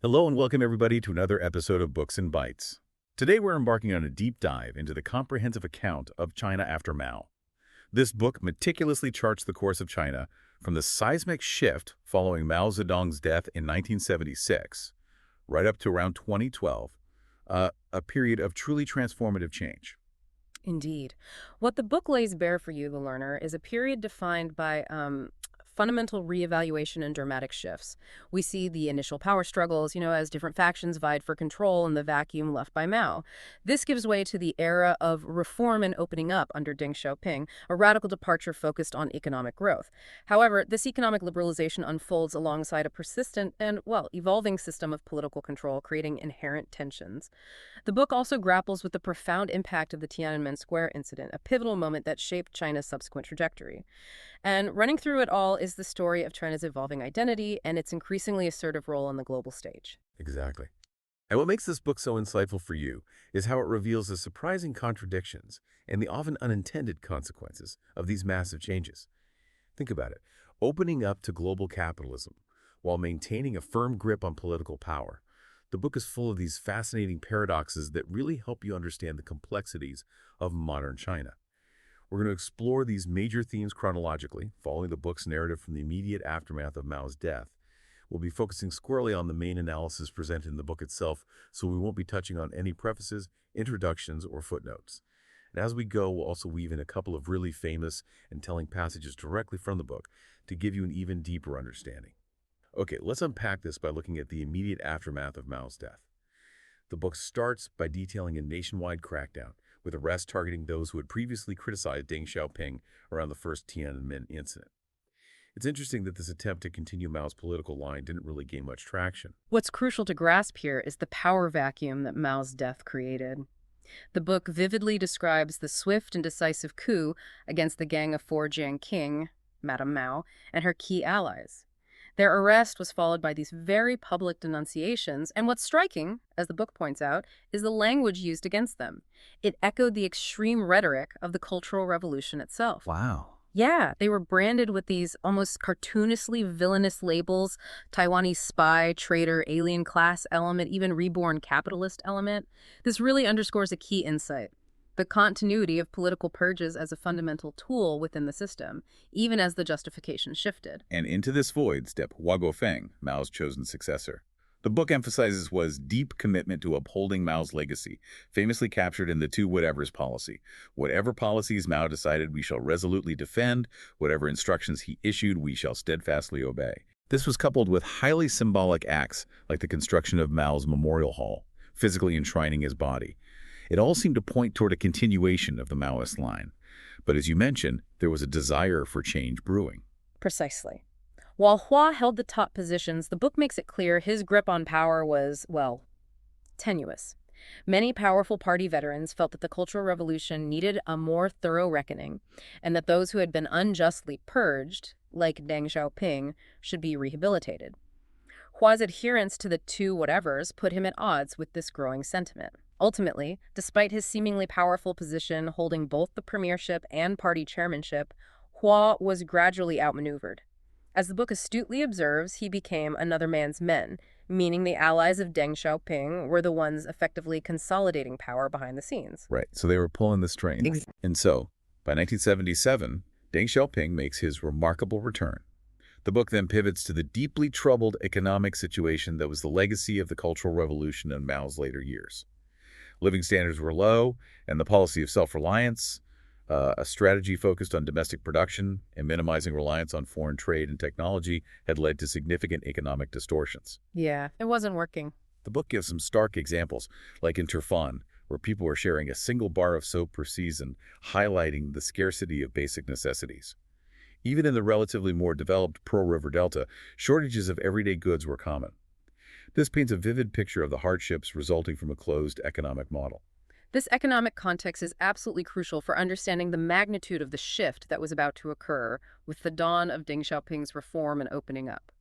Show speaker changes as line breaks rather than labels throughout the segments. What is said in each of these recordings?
Hello and welcome everybody to another episode of Books and Bytes. Today we're embarking on a deep dive into the comprehensive account of China after Mao. This book meticulously charts the course of China from the seismic shift following Mao Zedong's death in 1976, right up to around 2012, a period of truly transformative change.
Indeed. What the book lays bare for you, the learner, is a period defined by fundamental reevaluation and dramatic shifts. We see the initial power struggles, as different factions vied for control in the vacuum left by Mao. This gives way to the era of reform and opening up under Deng Xiaoping, a radical departure focused on economic growth. However, this economic liberalization unfolds alongside a persistent and, evolving system of political control, creating inherent tensions. The book also grapples with the profound impact of the Tiananmen Square incident, a pivotal moment that shaped China's subsequent trajectory. And running through it all is the story of China's evolving identity and its increasingly assertive role on the global stage.
Exactly. And what makes this book so insightful for you is how it reveals the surprising contradictions and the often unintended consequences of these massive changes. Think about it. Opening up to global capitalism while maintaining a firm grip on political power. The book is full of these fascinating paradoxes that really help you understand the complexities of modern China. We're going to explore these major themes chronologically, following the book's narrative from the immediate aftermath of Mao's death. We'll be focusing squarely on the main analysis presented in the book itself, so we won't be touching on any prefaces, introductions, or footnotes. And as we go, we'll also weave in a couple of really famous and telling passages directly from the book to give you an even deeper understanding. Okay, let's unpack this by looking at the immediate aftermath of Mao's death. The book starts by detailing a nationwide crackdown, with arrests targeting those who had previously criticized Deng Xiaoping around the first Tiananmen incident. It's interesting that this attempt to continue Mao's political line didn't really gain much traction.
What's crucial to grasp here is the power vacuum that Mao's death created. The book vividly describes the swift and decisive coup against the Gang of Four Jiang Qing, Madame Mao, and her key allies. Their arrest was followed by these very public denunciations, and what's striking, as the book points out, is the language used against them. It echoed the extreme rhetoric of the Cultural Revolution itself.
Wow.
Yeah, they were branded with these almost cartoonishly villainous labels: Taiwanese spy, traitor, alien class element, even reborn capitalist element. This really underscores a key insight: the continuity of political purges as a fundamental tool within the system, even as the justification shifted.
And into this void stepped Hua Guofeng, Mao's chosen successor. The book emphasizes Hua's deep commitment to upholding Mao's legacy, famously captured in the two whatevers policy. Whatever policies Mao decided, we shall resolutely defend. Whatever instructions he issued, we shall steadfastly obey. This was coupled with highly symbolic acts like the construction of Mao's memorial hall, physically enshrining his body. It all seemed to point toward a continuation of the Maoist line. But as you mentioned, there was a desire for change brewing.
Precisely. While Hua held the top positions, the book makes it clear his grip on power was, tenuous. Many powerful party veterans felt that the Cultural Revolution needed a more thorough reckoning, and that those who had been unjustly purged, like Deng Xiaoping, should be rehabilitated. Hua's adherence to the two whatevers put him at odds with this growing sentiment. Ultimately, despite his seemingly powerful position holding both the premiership and party chairmanship, Hua was gradually outmaneuvered. As the book astutely observes, he became another man's men, meaning the allies of Deng Xiaoping were the ones effectively consolidating power behind the scenes.
Right, so they were pulling the strings. And so, by 1977, Deng Xiaoping makes his remarkable return. The book then pivots to the deeply troubled economic situation that was the legacy of the Cultural Revolution in Mao's later years. Living standards were low, and the policy of self-reliance, a strategy focused on domestic production and minimizing reliance on foreign trade and technology, had led to significant economic distortions.
Yeah, it wasn't working.
The book gives some stark examples, like in Turfan, where people were sharing a single bar of soap per season, highlighting the scarcity of basic necessities. Even in the relatively more developed Pearl River Delta, shortages of everyday goods were common. This paints a vivid picture of the hardships resulting from a closed economic model.
This economic context is absolutely crucial for understanding the magnitude of the shift that was about to occur with the dawn of Deng Xiaoping's reform and opening up.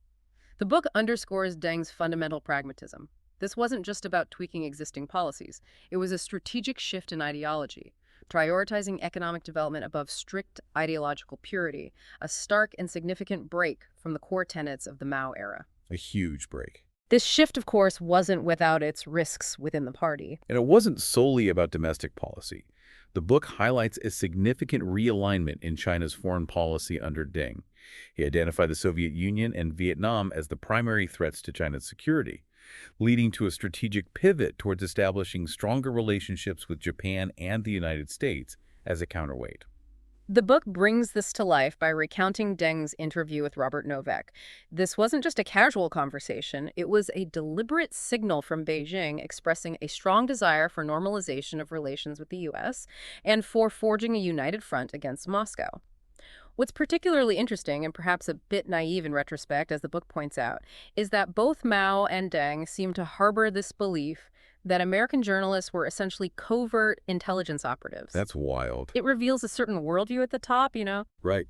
The book underscores Deng's fundamental pragmatism. This wasn't just about tweaking existing policies. It was a strategic shift in ideology, prioritizing economic development above strict ideological purity, a stark and significant break from the core tenets of the Mao era.
A huge break.
This shift, of course, wasn't without its risks within the party.
And it wasn't solely about domestic policy. The book highlights a significant realignment in China's foreign policy under Deng. He identified the Soviet Union and Vietnam as the primary threats to China's security, leading to a strategic pivot towards establishing stronger relationships with Japan and the United States as a counterweight.
The book brings this to life by recounting Deng's interview with Robert Novak. This wasn't just a casual conversation, it was a deliberate signal from Beijing expressing a strong desire for normalization of relations with the U.S. and for forging a united front against Moscow. What's particularly interesting, and perhaps a bit naive in retrospect, as the book points out, is that both Mao and Deng seem to harbor this belief that American journalists were essentially covert intelligence operatives.
That's wild.
It reveals a certain worldview at the top.
Right.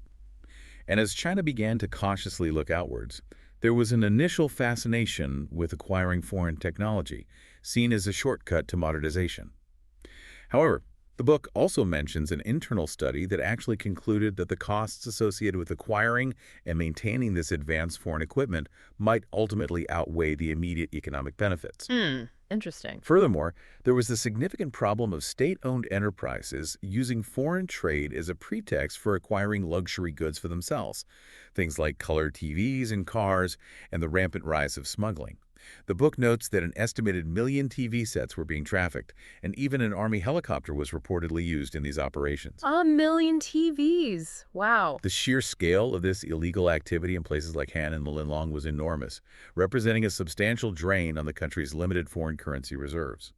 And as China began to cautiously look outwards, there was an initial fascination with acquiring foreign technology, seen as a shortcut to modernization. However, the book also mentions an internal study that actually concluded that the costs associated with acquiring and maintaining this advanced foreign equipment might ultimately outweigh the immediate economic benefits.
Interesting.
Furthermore, there was the significant problem of state-owned enterprises using foreign trade as a pretext for acquiring luxury goods for themselves, things like color TVs and cars, and the rampant rise of smuggling. The book notes that an estimated million TV sets were being trafficked, and even an army helicopter was reportedly used in these operations.
A million TVs. Wow.
The sheer scale of this illegal activity in places like Han and Linlong was enormous, representing a substantial drain on the country's limited foreign currency reserves.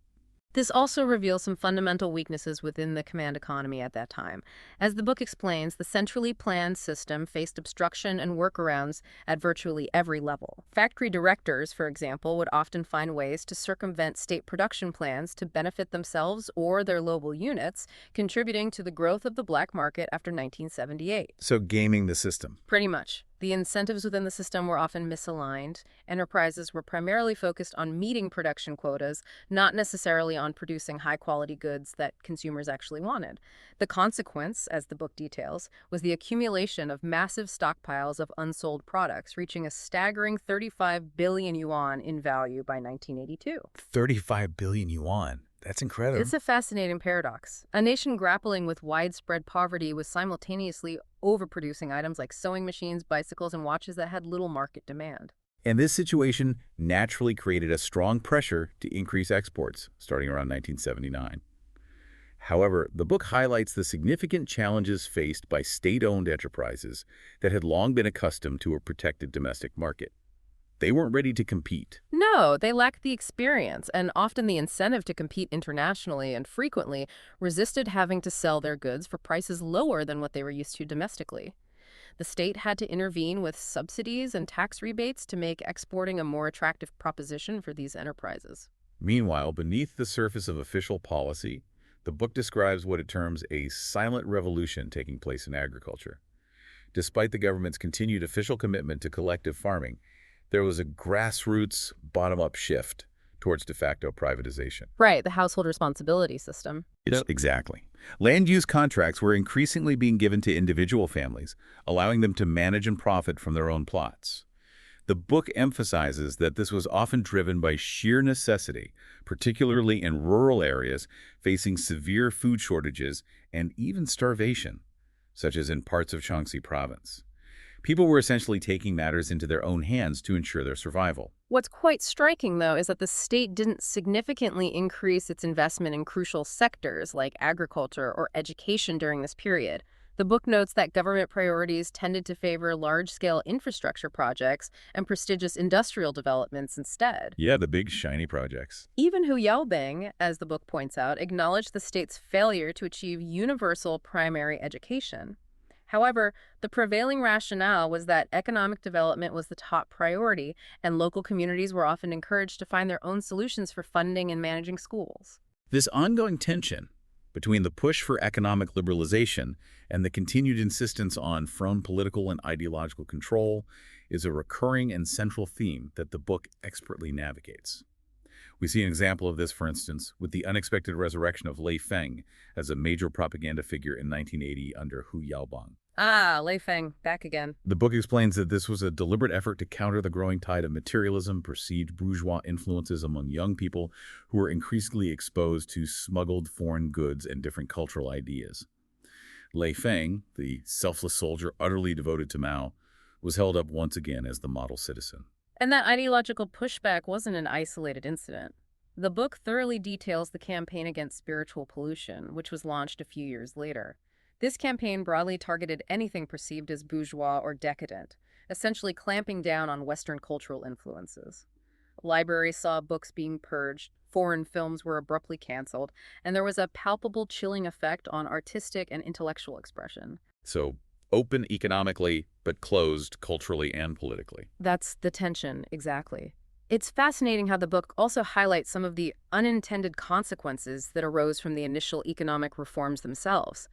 This also reveals some fundamental weaknesses within the command economy at that time. As the book explains, the centrally planned system faced obstruction and workarounds at virtually every level. Factory directors, for example, would often find ways to circumvent state production plans to benefit themselves or their local units, contributing to the growth of the black market after 1978.
So gaming the system.
Pretty much. The incentives within the system were often misaligned. Enterprises were primarily focused on meeting production quotas, not necessarily on producing high-quality goods that consumers actually wanted. The consequence, as the book details, was the accumulation of massive stockpiles of unsold products, reaching a staggering 35 billion yuan in value by 1982.
35 billion yuan. That's incredible.
It's a fascinating paradox. A nation grappling with widespread poverty was simultaneously overproducing items like sewing machines, bicycles, and watches that had little market demand.
And this situation naturally created a strong pressure to increase exports, starting around 1979. However, the book highlights the significant challenges faced by state-owned enterprises that had long been accustomed to a protected domestic market. They weren't ready to compete.
No, they lacked the experience and often the incentive to compete internationally, and frequently resisted having to sell their goods for prices lower than what they were used to domestically. The state had to intervene with subsidies and tax rebates to make exporting a more attractive proposition for these enterprises.
Meanwhile, beneath the surface of official policy, the book describes what it terms a silent revolution taking place in agriculture. Despite the government's continued official commitment to collective farming, there was a grassroots, bottom-up shift towards de facto privatization.
Right, the household responsibility system.
Exactly. Land use contracts were increasingly being given to individual families, allowing them to manage and profit from their own plots. The book emphasizes that this was often driven by sheer necessity, particularly in rural areas facing severe food shortages and even starvation, such as in parts of Shaanxi province. People were essentially taking matters into their own hands to ensure their survival.
What's quite striking, though, is that the state didn't significantly increase its investment in crucial sectors like agriculture or education during this period. The book notes that government priorities tended to favor large-scale infrastructure projects and prestigious industrial developments instead.
Yeah, the big shiny projects.
Even Hu Yaobing, as the book points out, acknowledged the state's failure to achieve universal primary education. However, the prevailing rationale was that economic development was the top priority, and local communities were often encouraged to find their own solutions for funding and managing schools.
This ongoing tension between the push for economic liberalization and the continued insistence on firm political and ideological control is a recurring and central theme that the book expertly navigates. We see an example of this, for instance, with the unexpected resurrection of Lei Feng as a major propaganda figure in 1980 under Hu Yaobang.
Ah, Lei Feng, back again.
The book explains that this was a deliberate effort to counter the growing tide of materialism, perceived bourgeois influences among young people who were increasingly exposed to smuggled foreign goods and different cultural ideas. Lei Feng, the selfless soldier utterly devoted to Mao, was held up once again as the model citizen.
And that ideological pushback wasn't an isolated incident. The book thoroughly details the campaign against spiritual pollution, which was launched a few years later. This campaign broadly targeted anything perceived as bourgeois or decadent, essentially clamping down on Western cultural influences. Libraries saw books being purged, foreign films were abruptly canceled, and there was a palpable chilling effect on artistic and intellectual expression.
So, open economically, but closed culturally and politically.
That's the tension, exactly. It's fascinating how the book also highlights some of the unintended consequences that arose from the initial economic reforms themselves.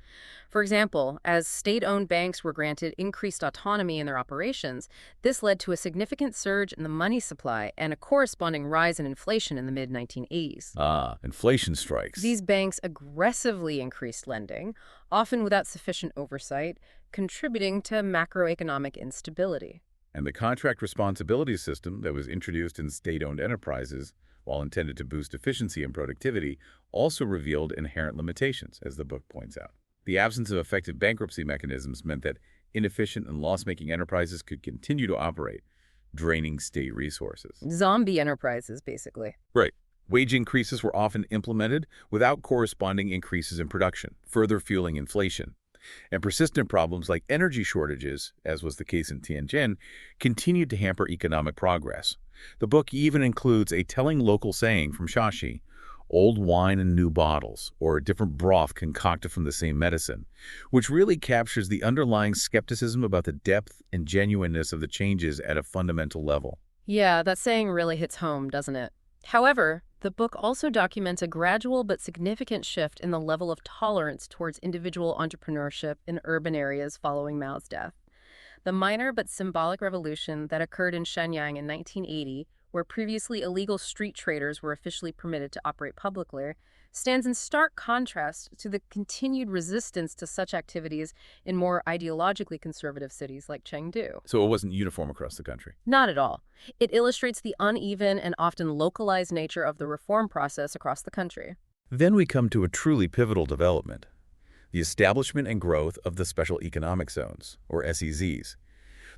For example, as state-owned banks were granted increased autonomy in their operations, this led to a significant surge in the money supply and a corresponding rise in inflation in the mid-1980s.
Ah, inflation strikes.
These banks aggressively increased lending, often without sufficient oversight, contributing to macroeconomic instability.
And the contract responsibility system that was introduced in state-owned enterprises, while intended to boost efficiency and productivity, also revealed inherent limitations, as the book points out. The absence of effective bankruptcy mechanisms meant that inefficient and loss-making enterprises could continue to operate, draining state resources.
Zombie enterprises, basically.
Right. Wage increases were often implemented without corresponding increases in production, further fueling inflation. And persistent problems like energy shortages, as was the case in Tianjin, continued to hamper economic progress. The book even includes a telling local saying from Shashi, old wine in new bottles, or a different broth concocted from the same medicine, which really captures the underlying skepticism about the depth and genuineness of the changes at a fundamental level.
Yeah, that saying really hits home, doesn't it? However, the book also documents a gradual but significant shift in the level of tolerance towards individual entrepreneurship in urban areas following Mao's death. The minor but symbolic revolution that occurred in Shenyang in 1980, where previously illegal street traders were officially permitted to operate publicly, stands in stark contrast to the continued resistance to such activities in more ideologically conservative cities like Chengdu.
So it wasn't uniform across the country.
Not at all. It illustrates the uneven and often localized nature of the reform process across the country.
Then we come to a truly pivotal development, the establishment and growth of the Special Economic Zones, or SEZs.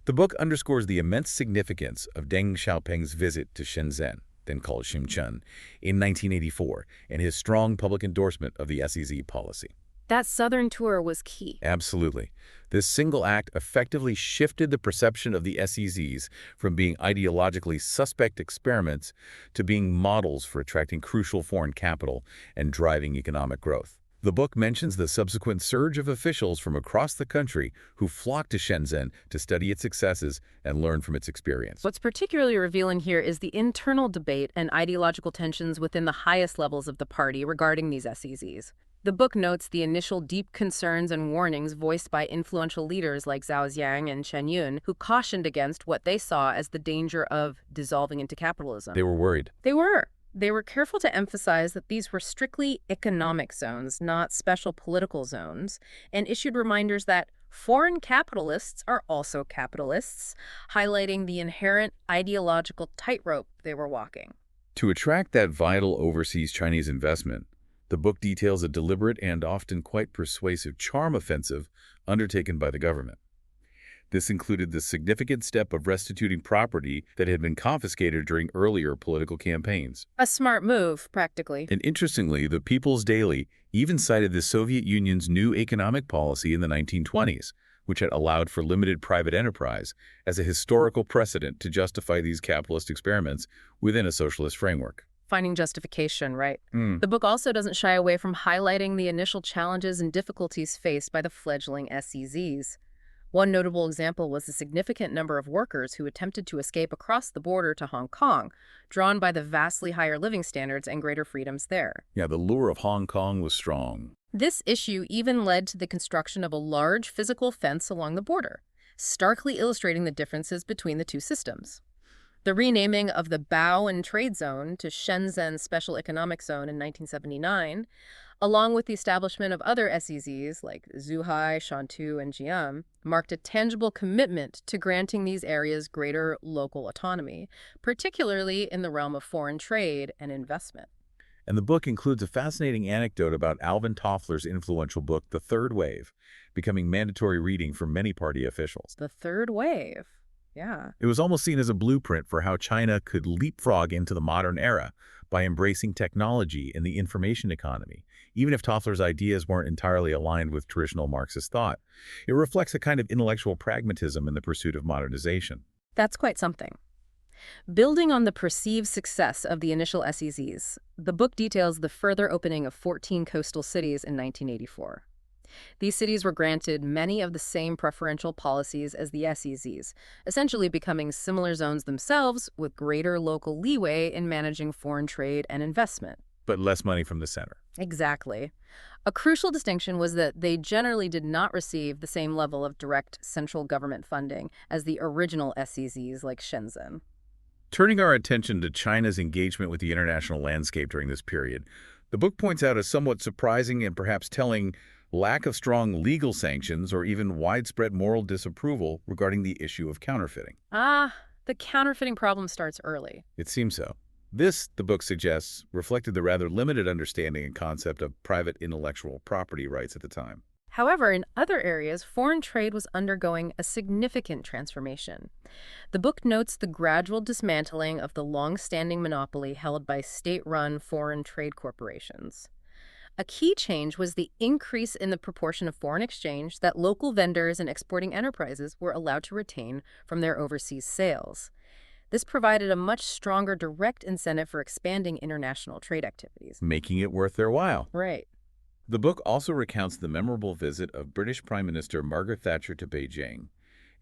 The book underscores the immense significance of Deng Xiaoping's visit to Shenzhen, then called Shenzhen, in 1984, and his strong public endorsement of the SEZ policy.
That southern tour was key.
Absolutely. This single act effectively shifted the perception of the SEZs from being ideologically suspect experiments to being models for attracting crucial foreign capital and driving economic growth. The book mentions the subsequent surge of officials from across the country who flocked to Shenzhen to study its successes and learn from its experience.
What's particularly revealing here is the internal debate and ideological tensions within the highest levels of the party regarding these SEZs. The book notes the initial deep concerns and warnings voiced by influential leaders like Zhao Ziang and Chen Yun, who cautioned against what they saw as the danger of dissolving into capitalism.
They were worried.
They were. They were careful to emphasize that these were strictly economic zones, not special political zones, and issued reminders that foreign capitalists are also capitalists, highlighting the inherent ideological tightrope they were walking.
To attract that vital overseas Chinese investment, the book details a deliberate and often quite persuasive charm offensive undertaken by the government. This included the significant step of restituting property that had been confiscated during earlier political campaigns.
A smart move, practically.
And interestingly, the People's Daily even cited the Soviet Union's new economic policy in the 1920s, which had allowed for limited private enterprise as a historical precedent to justify these capitalist experiments within a socialist framework.
Finding justification, right? The book also doesn't shy away from highlighting the initial challenges and difficulties faced by the fledgling SEZs. One notable example was the significant number of workers who attempted to escape across the border to Hong Kong, drawn by the vastly higher living standards and greater freedoms there.
Yeah, the lure of Hong Kong was strong.
This issue even led to the construction of a large physical fence along the border, starkly illustrating the differences between the two systems. The renaming of the Bao Trade Zone to Shenzhen Special Economic Zone in 1979, along with the establishment of other SEZs like Zhuhai, Shantou, and Jian, marked a tangible commitment to granting these areas greater local autonomy, particularly in the realm of foreign trade and investment.
And the book includes a fascinating anecdote about Alvin Toffler's influential book, The Third Wave, becoming mandatory reading for many party officials.
The third wave. Yeah.
It was almost seen as a blueprint for how China could leapfrog into the modern era by embracing technology and the information economy, even if Toffler's ideas weren't entirely aligned with traditional Marxist thought. It reflects a kind of intellectual pragmatism in the pursuit of modernization.
That's quite something. Building on the perceived success of the initial SEZs, the book details the further opening of 14 coastal cities in 1984. These cities were granted many of the same preferential policies as the SEZs, essentially becoming similar zones themselves with greater local leeway in managing foreign trade and investment.
But less money from the center.
Exactly. A crucial distinction was that they generally did not receive the same level of direct central government funding as the original SEZs like Shenzhen.
Turning our attention to China's engagement with the international landscape during this period, the book points out a somewhat surprising and perhaps telling lack of strong legal sanctions or even widespread moral disapproval regarding the issue of counterfeiting.
The counterfeiting problem starts early.
It seems so. This, the book suggests, reflected the rather limited understanding and concept of private intellectual property rights at the time.
However, in other areas, foreign trade was undergoing a significant transformation. The book notes the gradual dismantling of the long-standing monopoly held by state-run foreign trade corporations. A key change was the increase in the proportion of foreign exchange that local vendors and exporting enterprises were allowed to retain from their overseas sales. This provided a much stronger direct incentive for expanding international trade activities.
Making it worth their while.
Right.
The book also recounts the memorable visit of British Prime Minister Margaret Thatcher to Beijing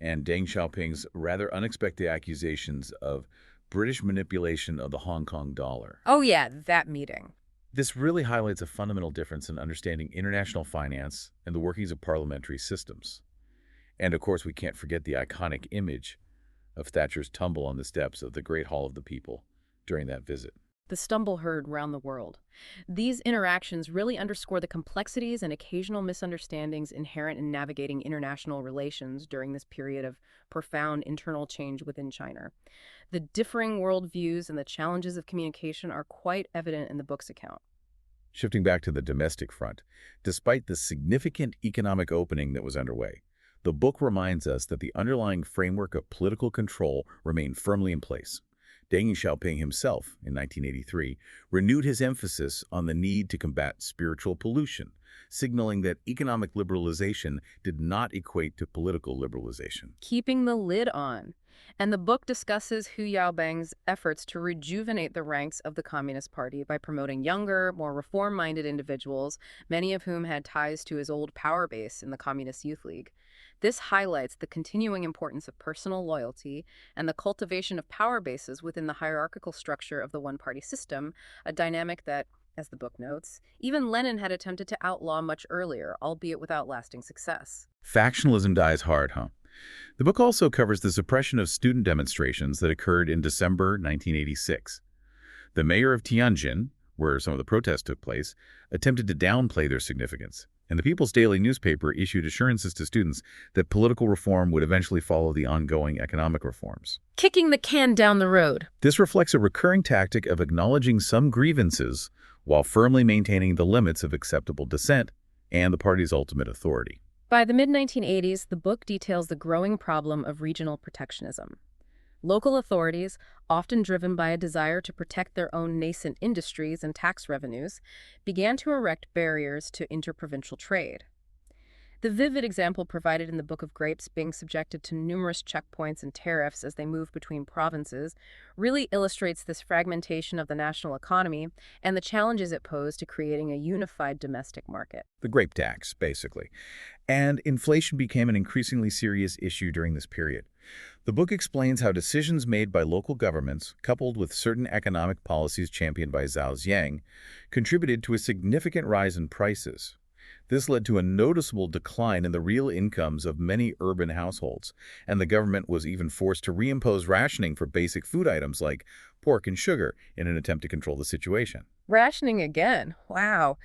and Deng Xiaoping's rather unexpected accusations of British manipulation of the Hong Kong dollar.
Oh yeah, that meeting.
This really highlights a fundamental difference in understanding international finance and the workings of parliamentary systems. And of course, we can't forget the iconic image of Thatcher's tumble on the steps of the Great Hall of the People during that visit.
The stumble heard round the world. These interactions really underscore the complexities and occasional misunderstandings inherent in navigating international relations during this period of profound internal change within China. The differing worldviews and the challenges of communication are quite evident in the book's account.
Shifting back to the domestic front, despite the significant economic opening that was underway, the book reminds us that the underlying framework of political control remained firmly in place. Deng Xiaoping himself, in 1983, renewed his emphasis on the need to combat spiritual pollution, signaling that economic liberalization did not equate to political liberalization.
Keeping the lid on. And the book discusses Hu Yaobang's efforts to rejuvenate the ranks of the Communist Party by promoting younger, more reform-minded individuals, many of whom had ties to his old power base in the Communist Youth League. This highlights the continuing importance of personal loyalty and the cultivation of power bases within the hierarchical structure of the one-party system, a dynamic that, as the book notes, even Lenin had attempted to outlaw much earlier, albeit without lasting success.
Factionalism dies hard, huh? The book also covers the suppression of student demonstrations that occurred in December 1986. The mayor of Tianjin, where some of the protests took place, attempted to downplay their significance, and the People's Daily newspaper issued assurances to students that political reform would eventually follow the ongoing economic reforms.
Kicking the can down the road.
This reflects a recurring tactic of acknowledging some grievances while firmly maintaining the limits of acceptable dissent and the party's ultimate authority.
By the mid-1980s, the book details the growing problem of regional protectionism. Local authorities, often driven by a desire to protect their own nascent industries and tax revenues, began to erect barriers to interprovincial trade. The vivid example provided in the Book of Grapes being subjected to numerous checkpoints and tariffs as they move between provinces really illustrates this fragmentation of the national economy and the challenges it posed to creating a unified domestic market.
The grape tax, basically. And inflation became an increasingly serious issue during this period. The book explains how decisions made by local governments, coupled with certain economic policies championed by Zhao Ziyang, contributed to a significant rise in prices. This led to a noticeable decline in the real incomes of many urban households, and the government was even forced to reimpose rationing for basic food items like pork and sugar in an attempt to control the situation.
Rationing again. Wow.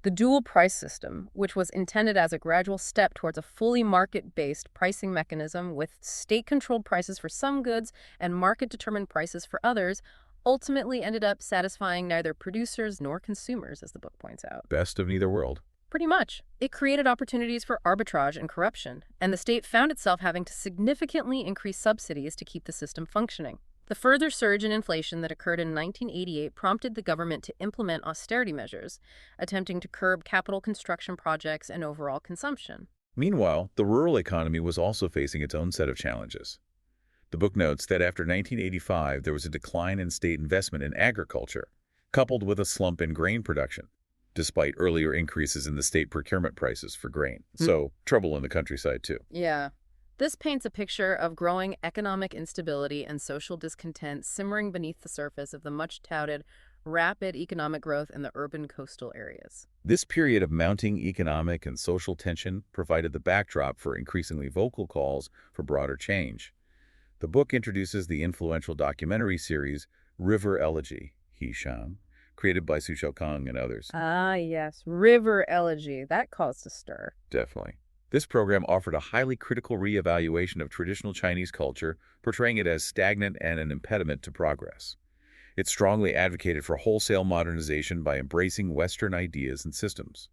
The dual price system, which was intended as a gradual step towards a fully market-based pricing mechanism with state-controlled prices for some goods and market-determined prices for others, ultimately ended up satisfying neither producers nor consumers, as the book points out.
Best of neither world.
Pretty much. It created opportunities for arbitrage and corruption, and the state found itself having to significantly increase subsidies to keep the system functioning. The further surge in inflation that occurred in 1988 prompted the government to implement austerity measures, attempting to curb capital construction projects and overall consumption.
Meanwhile, the rural economy was also facing its own set of challenges. The book notes that after 1985, there was a decline in state investment in agriculture, coupled with a slump in grain production, despite earlier increases in the state procurement prices for grain. So, trouble in the countryside, too.
Yeah. This paints a picture of growing economic instability and social discontent simmering beneath the surface of the much-touted, rapid economic growth in the urban coastal areas.
This period of mounting economic and social tension provided the backdrop for increasingly vocal calls for broader change. The book introduces the influential documentary series River Elegy, Shang, created by Su Kang and others.
Ah, yes. River Elegy. That caused a stir.
Definitely. This program offered a highly critical reevaluation of traditional Chinese culture, portraying it as stagnant and an impediment to progress. It strongly advocated for wholesale modernization by embracing Western ideas and systems.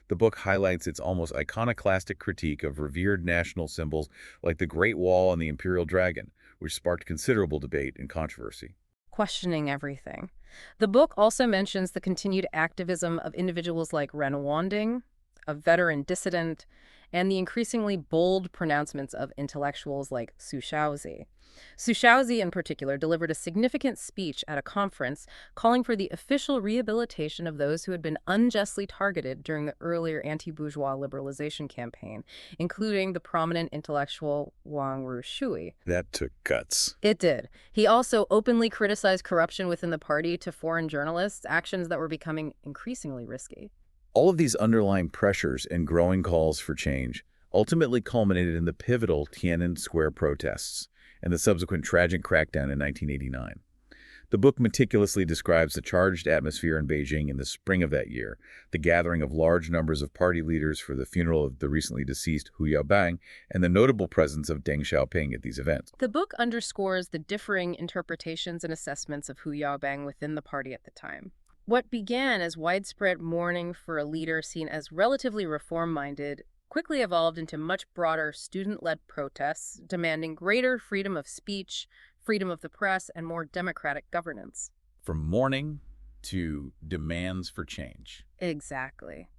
The book highlights its almost iconoclastic critique of revered national symbols like the Great Wall and the Imperial Dragon, which sparked considerable debate and controversy.
Questioning everything. The book also mentions the continued activism of individuals like Ren Wanding, a veteran dissident, and the increasingly bold pronouncements of intellectuals like Su Shaozi. Su Shaozi, in particular, delivered a significant speech at a conference calling for the official rehabilitation of those who had been unjustly targeted during the earlier anti-bourgeois liberalization campaign, including the prominent intellectual Wang Rushui.
That took guts.
It did. He also openly criticized corruption within the party to foreign journalists, actions that were becoming increasingly risky.
All of these underlying pressures and growing calls for change ultimately culminated in the pivotal Tiananmen Square protests and the subsequent tragic crackdown in 1989. The book meticulously describes the charged atmosphere in Beijing in the spring of that year, the gathering of large numbers of party leaders for the funeral of the recently deceased Hu Yaobang, and the notable presence of Deng Xiaoping at these events.
The book underscores the differing interpretations and assessments of Hu Yaobang within the party at the time. What began as widespread mourning for a leader seen as relatively reform-minded quickly evolved into much broader student-led protests demanding greater freedom of speech, freedom of the press, and more democratic governance.
From mourning to demands for change.
Exactly.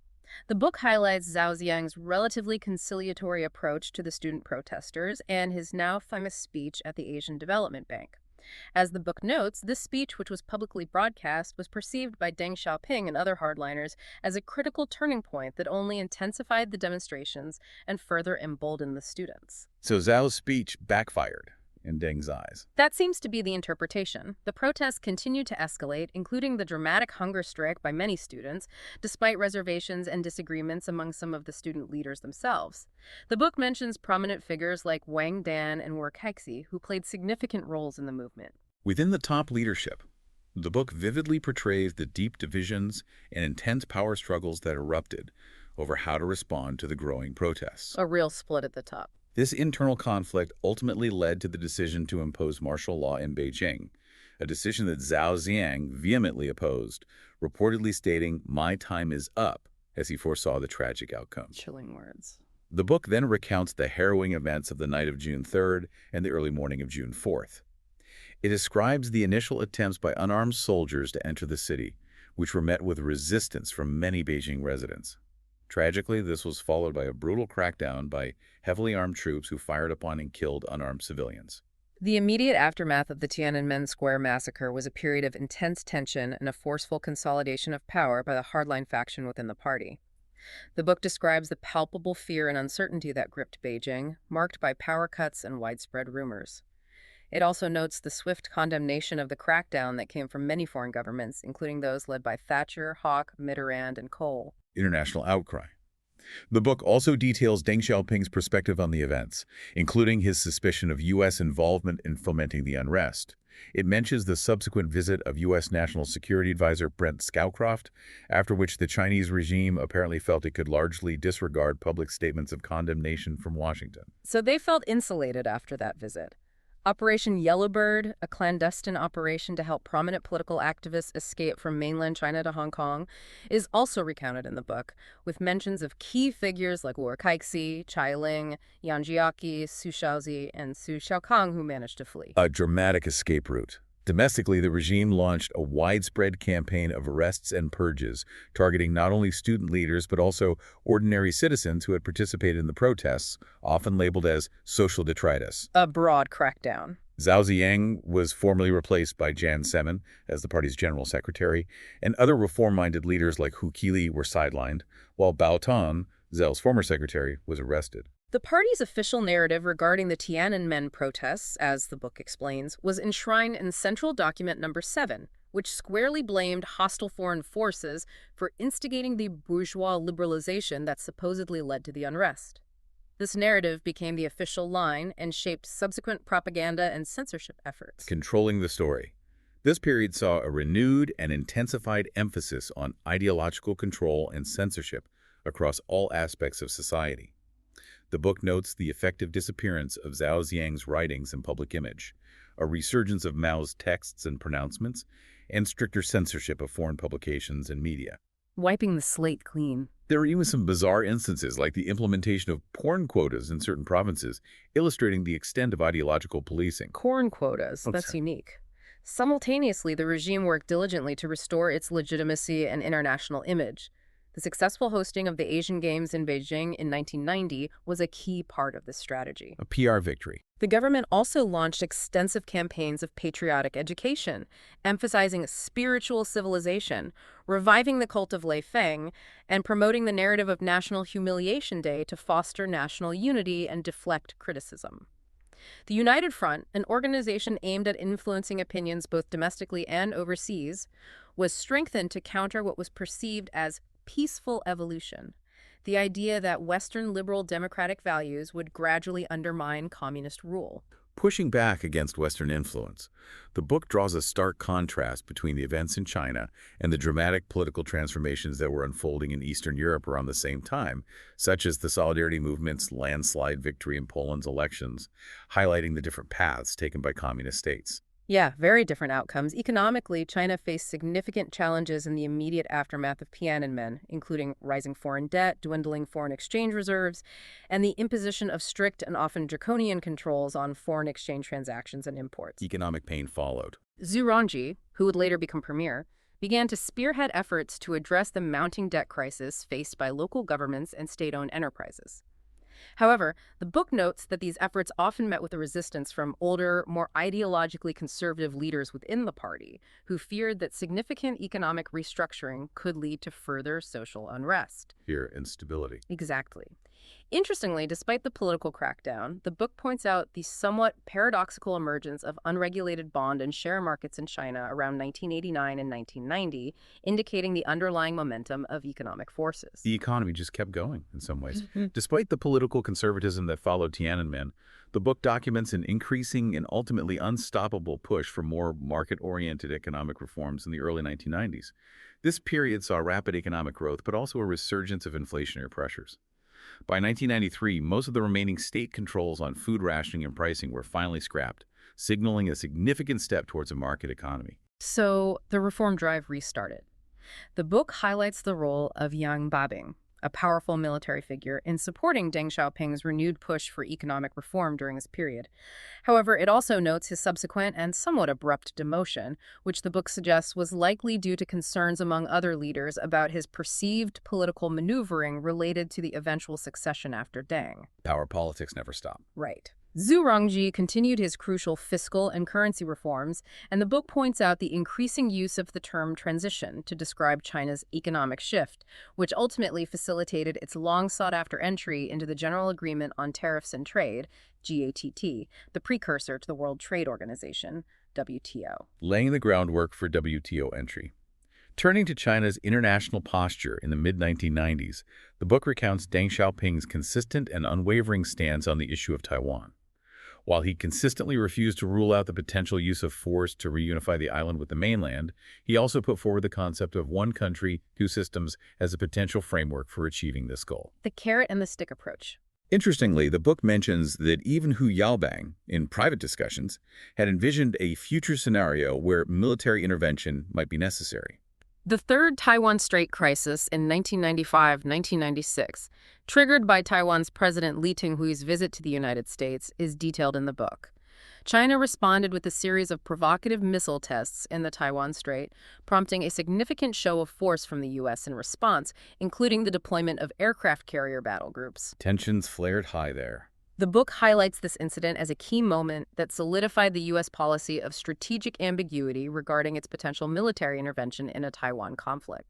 The book highlights Zhao Ziyang's relatively conciliatory approach to the student protesters and his now famous speech at the Asian Development Bank. As the book notes, this speech, which was publicly broadcast, was perceived by Deng Xiaoping and other hardliners as a critical turning point that only intensified the demonstrations and further emboldened the students.
So Zhao's speech backfired in Deng's eyes.
That seems to be the interpretation. The protests continued to escalate, including the dramatic hunger strike by many students, despite reservations and disagreements among some of the student leaders themselves. The book mentions prominent figures like Wang Dan and Wu Keixi, who played significant roles in the movement.
Within the top leadership, the book vividly portrays the deep divisions and intense power struggles that erupted over how to respond to the growing protests.
A real split at the top.
This internal conflict ultimately led to the decision to impose martial law in Beijing, a decision that Zhao Ziyang vehemently opposed, reportedly stating, "My time is up," as he foresaw the tragic outcome.
Chilling words.
The book then recounts the harrowing events of the night of June 3rd and the early morning of June 4th. It describes the initial attempts by unarmed soldiers to enter the city, which were met with resistance from many Beijing residents. Tragically, this was followed by a brutal crackdown by heavily armed troops who fired upon and killed unarmed civilians.
The immediate aftermath of the Tiananmen Square massacre was a period of intense tension and a forceful consolidation of power by the hardline faction within the party. The book describes the palpable fear and uncertainty that gripped Beijing, marked by power cuts and widespread rumors. It also notes the swift condemnation of the crackdown that came from many foreign governments, including those led by Thatcher, Hawke, Mitterrand, and Kohl.
International outcry. The book also details Deng Xiaoping's perspective on the events, including his suspicion of U.S. involvement in fomenting the unrest. It mentions the subsequent visit of U.S. National Security Advisor Brent Scowcroft, after which the Chinese regime apparently felt it could largely disregard public statements of condemnation from Washington.
So they felt insulated after that visit. Operation Yellowbird, a clandestine operation to help prominent political activists escape from mainland China to Hong Kong, is also recounted in the book, with mentions of key figures like Wu Keixi, Chai Ling, Yang Jiaqi, Su Shaozi, and Su Xiaokang who managed to flee.
A dramatic escape route. Domestically, the regime launched a widespread campaign of arrests and purges, targeting not only student leaders but also ordinary citizens who had participated in the protests, often labeled as social detritus.
A broad crackdown.
Zhao Ziyang was formally replaced by Jian Zemin as the party's general secretary, and other reform-minded leaders like Hu Qili were sidelined, while Bao Tan, Zhao's former secretary, was arrested.
The party's official narrative regarding the Tiananmen protests, as the book explains, was enshrined in Central Document Number 7, which squarely blamed hostile foreign forces for instigating the bourgeois liberalization that supposedly led to the unrest. This narrative became the official line and shaped subsequent propaganda and censorship efforts.
Controlling the story. This period saw a renewed and intensified emphasis on ideological control and censorship across all aspects of society. The book notes the effective disappearance of Zhao Ziyang's writings and public image, a resurgence of Mao's texts and pronouncements, and stricter censorship of foreign publications and media.
Wiping the slate clean.
There are even some bizarre instances like the implementation of porn quotas in certain provinces, illustrating the extent of ideological policing.
Corn quotas, that's unique. Simultaneously, the regime worked diligently to restore its legitimacy and international image. The successful hosting of the Asian Games in Beijing in 1990 was a key part of this strategy.
A PR victory.
The government also launched extensive campaigns of patriotic education, emphasizing spiritual civilization, reviving the cult of Lei Feng, and promoting the narrative of National Humiliation Day to foster national unity and deflect criticism. The United Front, an organization aimed at influencing opinions both domestically and overseas, was strengthened to counter what was perceived as peaceful evolution, the idea that Western liberal democratic values would gradually undermine communist rule.
Pushing back against Western influence, the book draws a stark contrast between the events in China and the dramatic political transformations that were unfolding in Eastern Europe around the same time, such as the Solidarity movement's landslide victory in Poland's elections, highlighting the different paths taken by communist states.
Yeah, very different outcomes. Economically, China faced significant challenges in the immediate aftermath of Tiananmen, including rising foreign debt, dwindling foreign exchange reserves, and the imposition of strict and often draconian controls on foreign exchange transactions and imports.
Economic pain followed.
Zhu Rongji, who would later become premier, began to spearhead efforts to address the mounting debt crisis faced by local governments and state-owned enterprises. However, the book notes that these efforts often met with a resistance from older, more ideologically conservative leaders within the party, who feared that significant economic restructuring could lead to further social unrest.
Fear and instability.
Exactly. Interestingly, despite the political crackdown, the book points out the somewhat paradoxical emergence of unregulated bond and share markets in China around 1989 and 1990, indicating the underlying momentum of economic forces.
The economy just kept going in some ways. Despite the political conservatism that followed Tiananmen, the book documents an increasing and ultimately unstoppable push for more market-oriented economic reforms in the early 1990s. This period saw rapid economic growth, but also a resurgence of inflationary pressures. By 1993, most of the remaining state controls on food rationing and pricing were finally scrapped, signaling a significant step towards a market economy.
So the reform drive restarted. The book highlights the role of Yang Babing, a powerful military figure, in supporting Deng Xiaoping's renewed push for economic reform during this period. However, it also notes his subsequent and somewhat abrupt demotion, which the book suggests was likely due to concerns among other leaders about his perceived political maneuvering related to the eventual succession after Deng.
Power politics never stop.
Right. Zhu Rongji continued his crucial fiscal and currency reforms, and the book points out the increasing use of the term transition to describe China's economic shift, which ultimately facilitated its long-sought-after entry into the General Agreement on Tariffs and Trade, GATT, the precursor to the World Trade Organization, WTO.
Laying the groundwork for WTO entry. Turning to China's international posture in the mid-1990s, the book recounts Deng Xiaoping's consistent and unwavering stance on the issue of Taiwan. While he consistently refused to rule out the potential use of force to reunify the island with the mainland, he also put forward the concept of one country, two systems as a potential framework for achieving this goal.
The carrot and the stick approach.
Interestingly, the book mentions that even Hu Yaobang, in private discussions, had envisioned a future scenario where military intervention might be necessary.
The Third Taiwan Strait Crisis in 1995-1996, triggered by Taiwan's President Lee Teng-hui's visit to the United States, is detailed in the book. China responded with a series of provocative missile tests in the Taiwan Strait, prompting a significant show of force from the U.S. in response, including the deployment of aircraft carrier battle groups.
Tensions flared high there.
The book highlights this incident as a key moment that solidified the U.S. policy of strategic ambiguity regarding its potential military intervention in a Taiwan conflict.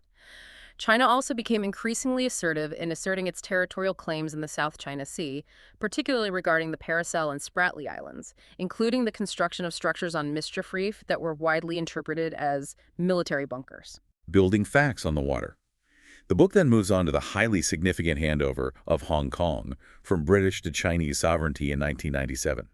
China also became increasingly assertive in asserting its territorial claims in the South China Sea, particularly regarding the Paracel and Spratly Islands, including the construction of structures on Mischief Reef that were widely interpreted as military bunkers.
Building facts on the water. The book then moves on to the highly significant handover of Hong Kong from British to Chinese sovereignty in 1997.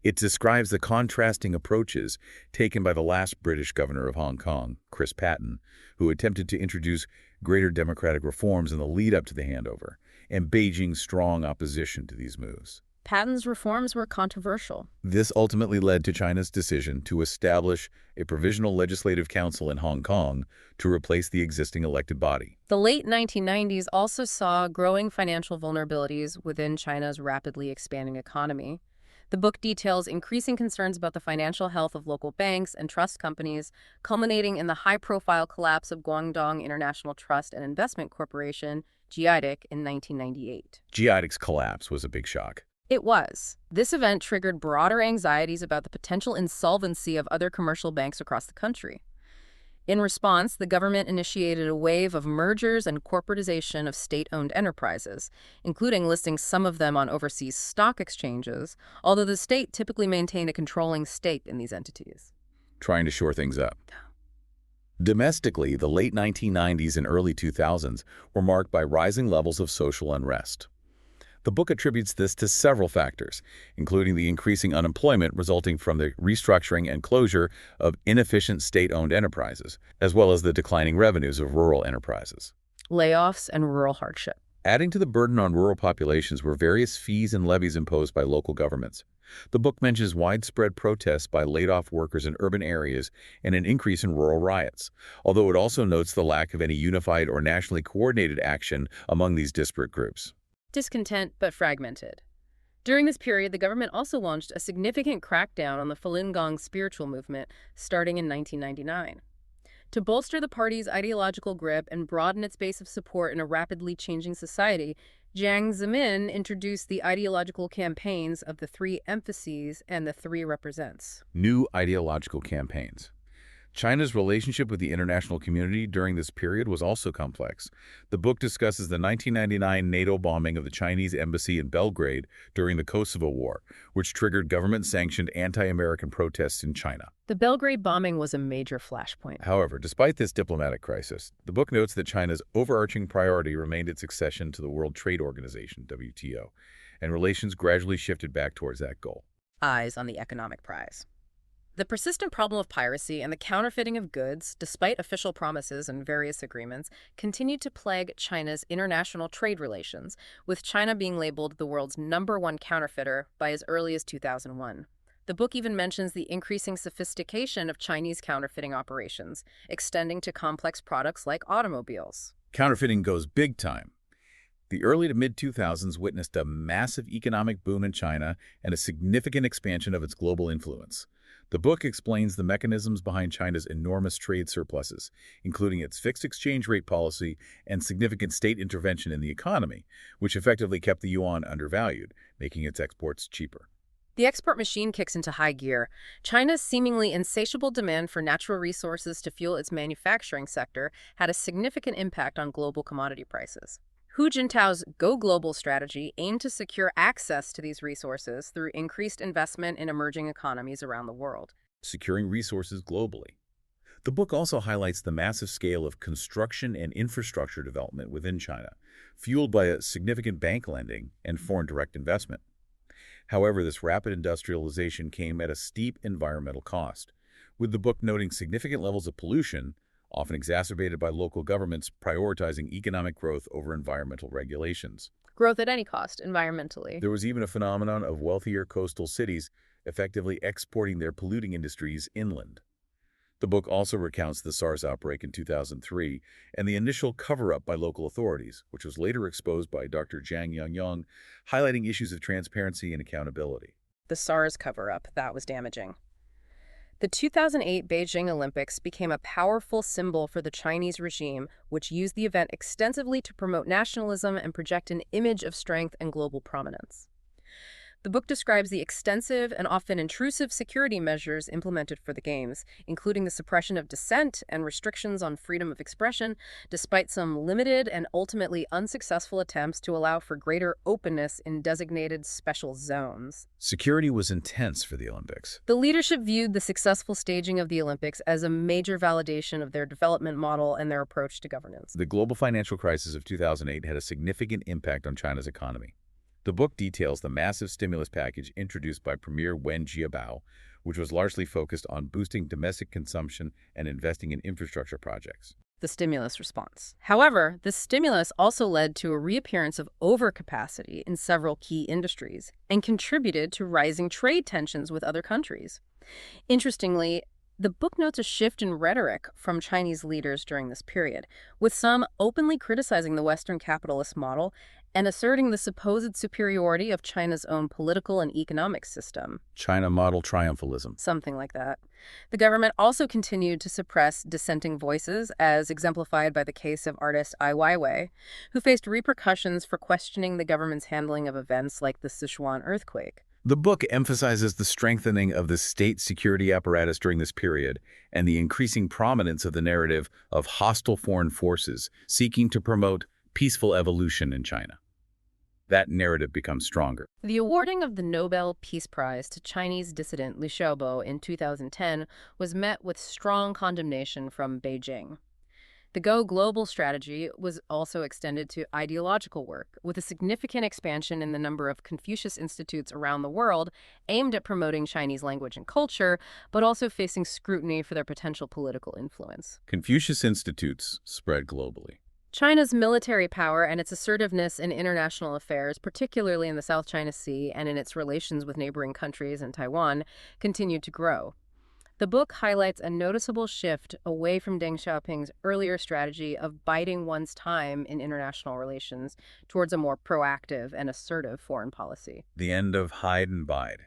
It describes the contrasting approaches taken by the last British governor of Hong Kong, Chris Patten, who attempted to introduce greater democratic reforms in the lead-up to the handover, and Beijing's strong opposition to these moves.
Patten's reforms were controversial.
This ultimately led to China's decision to establish a provisional legislative council in Hong Kong to replace the existing elected body.
The late 1990s also saw growing financial vulnerabilities within China's rapidly expanding economy. The book details increasing concerns about the financial health of local banks and trust companies, culminating in the high-profile collapse of Guangdong International Trust and Investment Corporation, GIDIC, in 1998.
GIDIC's collapse was a big shock.
It was. This event triggered broader anxieties about the potential insolvency of other commercial banks across the country. In response, the government initiated a wave of mergers and corporatization of state-owned enterprises, including listing some of them on overseas stock exchanges, although the state typically maintained a controlling stake in these entities.
Trying to shore things up. Domestically, the late 1990s and early 2000s were marked by rising levels of social unrest. The book attributes this to several factors, including the increasing unemployment resulting from the restructuring and closure of inefficient state-owned enterprises, as well as the declining revenues of rural enterprises.
Layoffs and rural hardship.
Adding to the burden on rural populations were various fees and levies imposed by local governments. The book mentions widespread protests by laid-off workers in urban areas and an increase in rural riots, although it also notes the lack of any unified or nationally coordinated action among these disparate groups.
Discontent but fragmented. During this period, the government also launched a significant crackdown on the Falun Gong spiritual movement starting in 1999. To bolster the party's ideological grip and broaden its base of support in a rapidly changing society, Jiang Zemin introduced the ideological campaigns of the three emphases and the three represents.
New ideological campaigns. China's relationship with the international community during this period was also complex. The book discusses the 1999 NATO bombing of the Chinese embassy in Belgrade during the Kosovo War, which triggered government-sanctioned anti-American protests in China.
The Belgrade bombing was a major flashpoint.
However, despite this diplomatic crisis, the book notes that China's overarching priority remained its accession to the World Trade Organization, WTO, and relations gradually shifted back towards that goal.
Eyes on the economic prize. The persistent problem of piracy and the counterfeiting of goods, despite official promises and various agreements, continued to plague China's international trade relations, with China being labeled the world's #1 counterfeiter by as early as 2001. The book even mentions the increasing sophistication of Chinese counterfeiting operations, extending to complex products like automobiles.
Counterfeiting goes big time. The early to mid-2000s witnessed a massive economic boom in China and a significant expansion of its global influence. The book explains the mechanisms behind China's enormous trade surpluses, including its fixed exchange rate policy and significant state intervention in the economy, which effectively kept the yuan undervalued, making its exports cheaper.
The export machine kicks into high gear. China's seemingly insatiable demand for natural resources to fuel its manufacturing sector had a significant impact on global commodity prices. Hu Jintao's Go Global strategy aimed to secure access to these resources through increased investment in emerging economies around the world.
Securing resources globally. The book also highlights the massive scale of construction and infrastructure development within China, fueled by a significant bank lending and foreign direct investment. However, this rapid industrialization came at a steep environmental cost, with the book noting significant levels of pollution, often exacerbated by local governments prioritizing economic growth over environmental regulations.
Growth at any cost, environmentally.
There was even a phenomenon of wealthier coastal cities effectively exporting their polluting industries inland. The book also recounts the SARS outbreak in 2003 and the initial cover-up by local authorities, which was later exposed by Dr. Zhang Yangyang, highlighting issues of transparency and accountability.
The SARS cover-up, that was damaging. The 2008 Beijing Olympics became a powerful symbol for the Chinese regime, which used the event extensively to promote nationalism and project an image of strength and global prominence. The book describes the extensive and often intrusive security measures implemented for the Games, including the suppression of dissent and restrictions on freedom of expression, despite some limited and ultimately unsuccessful attempts to allow for greater openness in designated special zones.
Security was intense for the Olympics.
The leadership viewed the successful staging of the Olympics as a major validation of their development model and their approach to governance.
The global financial crisis of 2008 had a significant impact on China's economy. The book details the massive stimulus package introduced by Premier Wen Jiabao, which was largely focused on boosting domestic consumption and investing in infrastructure projects.
The stimulus response. However, this stimulus also led to a reappearance of overcapacity in several key industries and contributed to rising trade tensions with other countries. Interestingly, the book notes a shift in rhetoric from Chinese leaders during this period, with some openly criticizing the Western capitalist model and asserting the supposed superiority of China's own political and economic system.
China model triumphalism.
Something like that. The government also continued to suppress dissenting voices, as exemplified by the case of artist Ai Weiwei, who faced repercussions for questioning the government's handling of events like the Sichuan earthquake.
The book emphasizes the strengthening of the state security apparatus during this period and the increasing prominence of the narrative of hostile foreign forces seeking to promote peaceful evolution in China. That narrative becomes stronger.
The awarding of the Nobel Peace Prize to Chinese dissident Liu Xiaobo in 2010 was met with strong condemnation from Beijing. The Go Global strategy was also extended to ideological work, with a significant expansion in the number of Confucius institutes around the world aimed at promoting Chinese language and culture, but also facing scrutiny for their potential political influence.
Confucius institutes spread globally.
China's military power and its assertiveness in international affairs, particularly in the South China Sea and in its relations with neighboring countries and Taiwan, continued to grow. The book highlights a noticeable shift away from Deng Xiaoping's earlier strategy of biding one's time in international relations towards a more proactive and assertive foreign policy.
The end of hide and bide.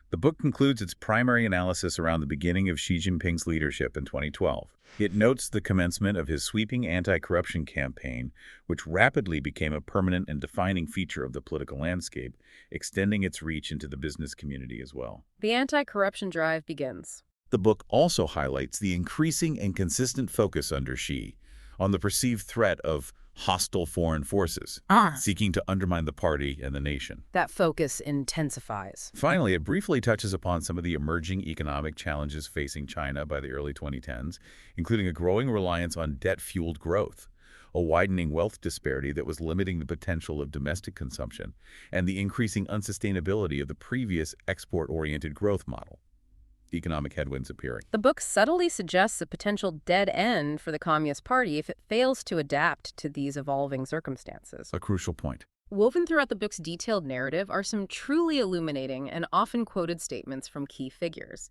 The book concludes its primary analysis around the beginning of Xi Jinping's leadership in 2012. It notes the commencement of his sweeping anti-corruption campaign, which rapidly became a permanent and defining feature of the political landscape, extending its reach into the business community as well.
The anti-corruption drive begins.
The book also highlights the increasing and consistent focus under Xi on the perceived threat of hostile foreign forces seeking to undermine the party and the nation.
That focus intensifies.
Finally, it briefly touches upon some of the emerging economic challenges facing China by the early 2010s, including a growing reliance on debt-fueled growth, a widening wealth disparity that was limiting the potential of domestic consumption, and the increasing unsustainability of the previous export-oriented growth model. Economic headwinds appearing.
The book subtly suggests a potential dead end for the Communist Party if it fails to adapt to these evolving circumstances.
A crucial point.
Woven throughout the book's detailed narrative are some truly illuminating and often quoted statements from key figures.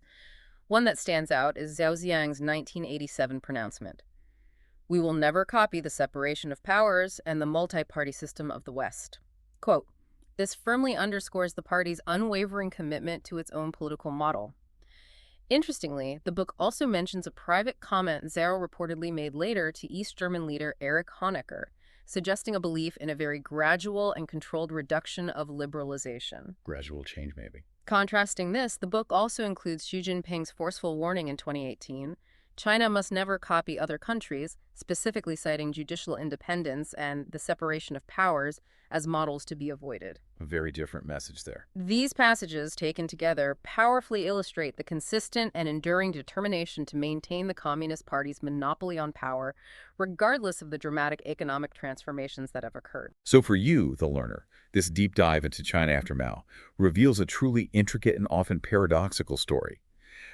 One that stands out is Zhao Ziyang's 1987 pronouncement. "We will never copy the separation of powers and the multi-party system of the West." Quote, "This firmly underscores the party's unwavering commitment to its own political model." Interestingly, the book also mentions a private comment Zhao reportedly made later to East German leader Erich Honecker, suggesting a belief in a very gradual and controlled reduction of liberalization.
Gradual change, maybe.
Contrasting this, the book also includes Xi Jinping's forceful warning in 2018 China must never copy other countries, specifically citing judicial independence and the separation of powers as models to be avoided.
A very different message there.
These passages, taken together, powerfully illustrate the consistent and enduring determination to maintain the Communist Party's monopoly on power, regardless of the dramatic economic transformations that have occurred.
So for you, the learner, this deep dive into China after Mao reveals a truly intricate and often paradoxical story.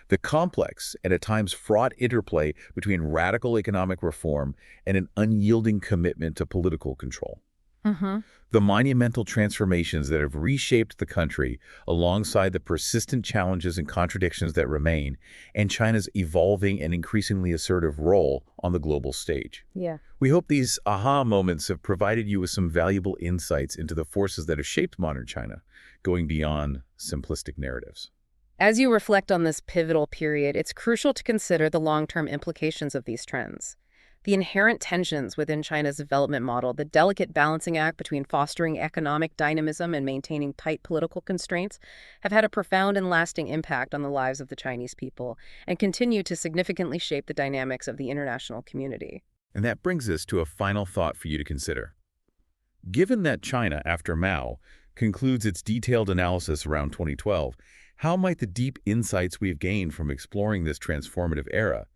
The complex and at times fraught interplay between radical economic reform and an unyielding commitment to political control.
Mm-hmm.
The monumental transformations that have reshaped the country alongside the persistent challenges and contradictions that remain, and China's evolving and increasingly assertive role on the global stage.
Yeah.
We hope these aha moments have provided you with some valuable insights into the forces that have shaped modern China, going beyond simplistic narratives.
As you reflect on this pivotal period, it's crucial to consider the long-term implications of these trends. The inherent tensions within China's development model, the delicate balancing act between fostering economic dynamism and maintaining tight political constraints, have had a profound and lasting impact on the lives of the Chinese people and continue to significantly shape the dynamics of the international community.
And that brings us to a final thought for you to consider. Given that China after Mao concludes its detailed analysis around 2012, how might the deep insights we've gained from exploring this transformative era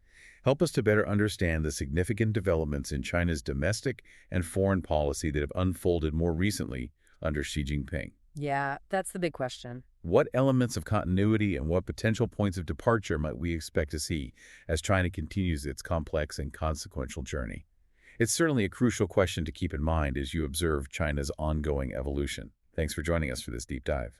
help us to better understand the significant developments in China's domestic and foreign policy that have unfolded more recently under Xi Jinping?
Yeah, that's the big question.
What elements of continuity and what potential points of departure might we expect to see as China continues its complex and consequential journey? It's certainly a crucial question to keep in mind as you observe China's ongoing evolution. Thanks for joining us for this deep dive.